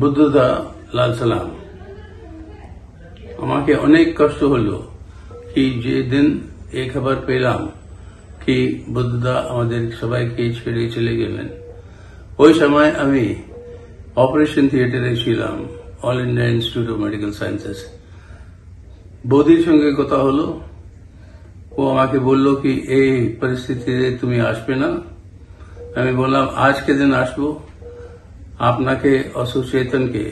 বুদ্ধদা লাল সালাম আমাকে অনেক কষ্ট হলো কি যে দিন এই খবর পেলাম কি বুদ্ধদা আমাদের সবাইকে ছেড়ে চলে গেলেন। ওই সময় আমি অপারেশন থিয়েটারে ছিলাম, all India institute of medical sciences. বৌদির সঙ্গে কথা হলো, ও আমাকে বলল কি এই পরিস্থিতিতে তুমি আসবে না। আমি বললাম আজকে দিন আসবো, আপনাকে অসুচেতনকে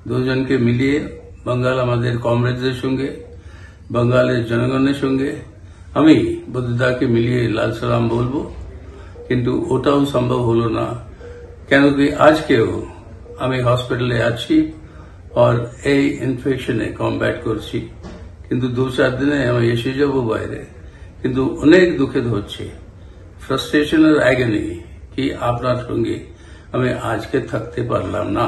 দুজনকে মিলিয়ে বাঙ্গাল আমাদের কমরেডদের সঙ্গে, বাঙ্গালের জনগণের সঙ্গে আমি বুদ্ধদাকে মিলিয়ে লাল সালাম বলবো, কিন্তু ওটাও সম্ভব হলো না। কেন কি আজকেও আমি হসপিটালে আছি আর এই ইনফেকশনে কমব্যাট করছি, কিন্তু 2-4 দিনে আমি এসে যাব বাইরে। কিন্তু অনেক দুঃখিত হচ্ছে, ফ্রাস্ট্রেশন আর অ্যাগনি কি আপনার সঙ্গে আমি আজকে থাকতে पारलाम ना।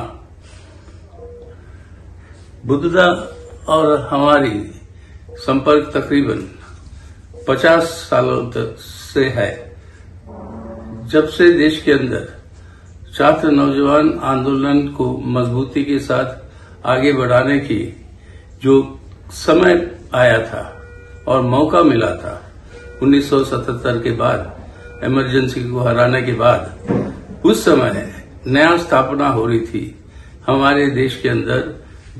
बुद्धदा और हमारी संपर्क तकरीबन 50 सालों से है। जब से देश के अंदर छात्र नौजवान आंदोलन को मजबूती के साथ आगे बढ़ाने की जो समय आया था और मौका मिला था 1977 के बाद, इमरजेंसी को हराने के बाद, उस समय नया स्थापना हो रही थी हमारे देश के अंदर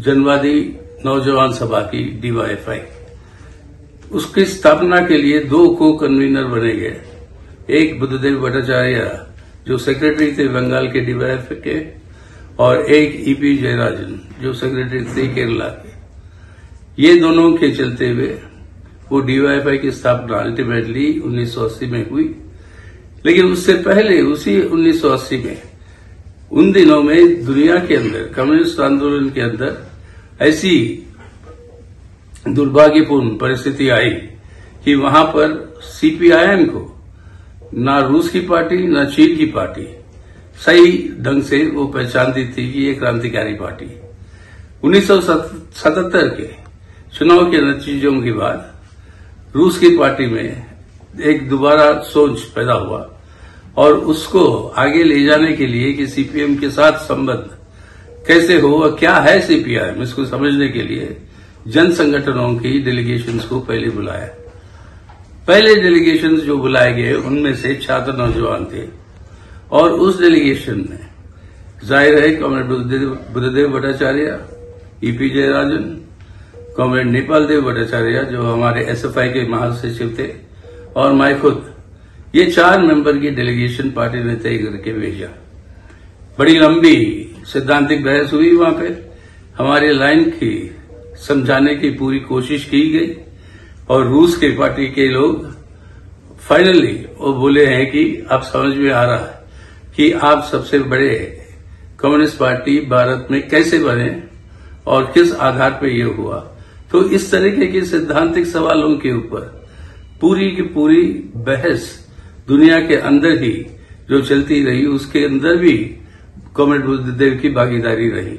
जनवादी नौजवान सभा की DYFI। उसकी स्थापना के लिए 2 को कन्वीनर बने गए, एक बुद्धदेव भट्टाचार्य जो सेक्रेटरी थे बंगाल के DYFI के, और एक EP जयराजन जो सेक्रेटरी थे केरला के। ये दोनों के चलते हुए वो DYFI की स्थापना अल्टीमेटली 1980 में हुई। लेकिन उससे पहले उसी 1980 में उन दिनों में दुनिया के अंदर कम्युनिस्ट आंदोलन के अंदर ऐसी दुर्भाग्यपूर्ण परिस्थिति आई कि वहां पर CPIM को ना रूस की पार्टी ना चीन की पार्टी सही ढंग से वो पहचानती थी कि ये क्रांतिकारी पार्टी। 1977 के चुनाव के नतीजों के बाद रूस की पार्टी में एक दोबारा सोच पैदा हुआ और उसको आगे ले जाने के लिए कि CPM के साथ संबंध कैसे हो और क्या है CPIM, इसको समझने के लिए जन संगठनों की डेलीगेशंस को पहले बुलाया। पहले डेलीगेशंस जो बुलाए गए उनमें से छात्र नौजवान थे और उस डेलीगेशन में जाहिर है comrade Buddhadeb Bhattacharya, EP Jayarajan, comrade Nepal Deb Bhattacharya जो हमारे SFI के महासचिव थे, और मैं खुद, ये 4 मेंबर की डेलीगेशन पार्टी ने तय करके भेजा। बड़ी लंबी सैद्धांतिक बहस हुई वहां पे, हमारी लाइन की समझाने की पूरी कोशिश की गई और रूस के पार्टी के लोग फाइनली वो बोले हैं कि अब समझ में आ रहा है कि आप सबसे बड़े कम्युनिस्ट पार्टी भारत में कैसे बने और किस आधार पर यह हुआ। तो इस तरीके के सैद्धांतिक सवालों के ऊपर पूरी की पूरी बहस दुनिया के अंदर ही जो चलती रही, उसके अंदर भी कॉमरेड बुद्धदेव की भागीदारी रही।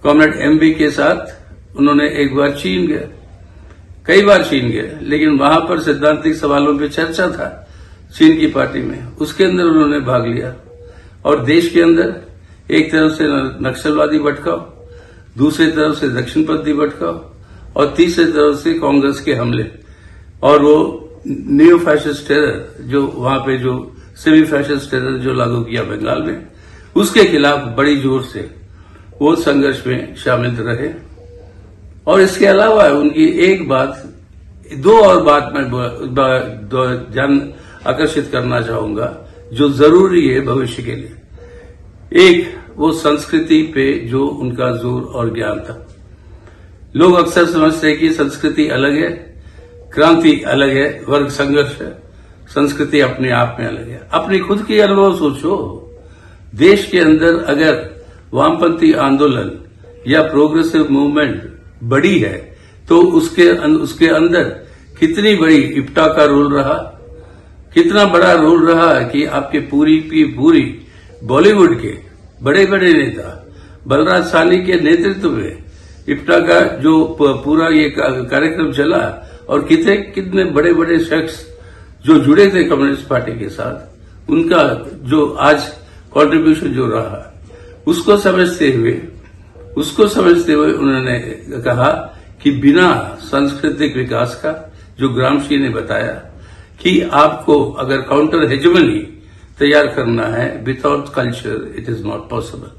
कॉमरेड MB के साथ उन्होंने एक बार चीन गए, कई बार चीन गए, लेकिन वहां पर सैद्धांतिक सवालों पे चर्चा था चीन की पार्टी में, उसके अंदर उन्होंने भाग लिया। और देश के अंदर एक तरफ से नक्सलवादी भटकाव, दूसरी तरफ से दक्षिणपंथी भटकाव और तीसरी तरफ से कांग्रेस के हमले और वो न्यू फैसिस्ट टेरर जो वहां पे जो सेमी फैसिस्ट टेरर जो लागू किया बंगाल में, उसके खिलाफ बड़ी जोर से वो संघर्ष में शामिल रहे। और इसके अलावा उनकी एक बात, 2 और बात मैं ध्यान आकर्षित करना चाहूंगा जो जरूरी है भविष्य के लिए। एक, वो संस्कृति पे जो उनका जोर और ज्ञान था। लोग अक्सर समझते हैं कि संस्कृति अलग है, क्रांति अलग है, वर्ग संघर्ष है, संस्कृति अपने आप में अलग है। अपनी खुद की अनुभव सोचो, देश के अंदर अगर वामपंथी आंदोलन या प्रोग्रेसिव मूवमेंट बड़ी है तो उसके अंदर कितनी बड़ी इप्टा का रोल रहा, कितना बड़ा रोल रहा कि आपके पूरी की पूरी बॉलीवुड के बड़े बड़े नेता बलराज साहनी के नेतृत्व में इप्टा का जो पूरा ये कार्यक्रम चला और कितने बड़े बड़े शख्स जो जुड़े थे कम्युनिस्ट पार्टी के साथ, उनका जो आज कंट्रीब्यूशन जो रहा उसको समझते हुए उन्होंने कहा कि बिना सांस्कृतिक विकास का, जो ग्रामशी ने बताया कि आपको अगर काउंटर हेजेमनी तैयार करना है, without culture it is not possible.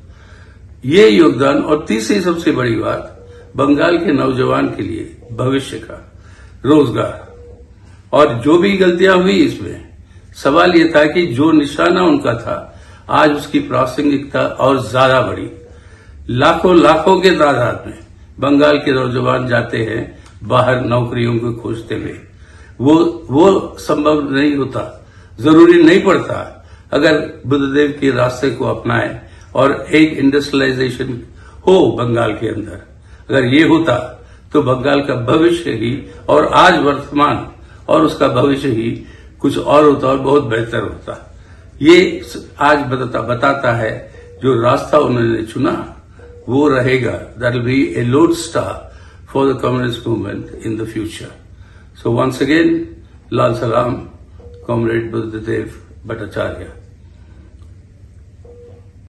ये योगदान, और तीसरी सबसे बड़ी बात, बंगाल के नौजवान के लिए भविष्य का रोजगार। और जो भी गलतियां हुई इसमें, सवाल ये था कि जो निशाना उनका था, आज उसकी प्रासंगिकता और ज्यादा बढ़ी। लाखों के तादाद में बंगाल के नौजवान जाते हैं बाहर नौकरियों को खोजते हुए। वो संभव नहीं होता, जरूरी नहीं पड़ता अगर बुद्धदेव के रास्ते को अपनाएं और एक इंडस्ट्रियलाइजेशन हो बंगाल के अंदर। अगर ये होता तो बंगाल का भविष्य ही, और आज वर्तमान और उसका भविष्य ही कुछ और होता और बहुत बेहतर होता। ये आज बताता है जो रास्ता उन्होंने चुना वो रहेगा, that will be a lodestar for the communist movement in the future. So once again लाल सलाम, कॉमरेड बुद्धदेव भट्टाचार्य।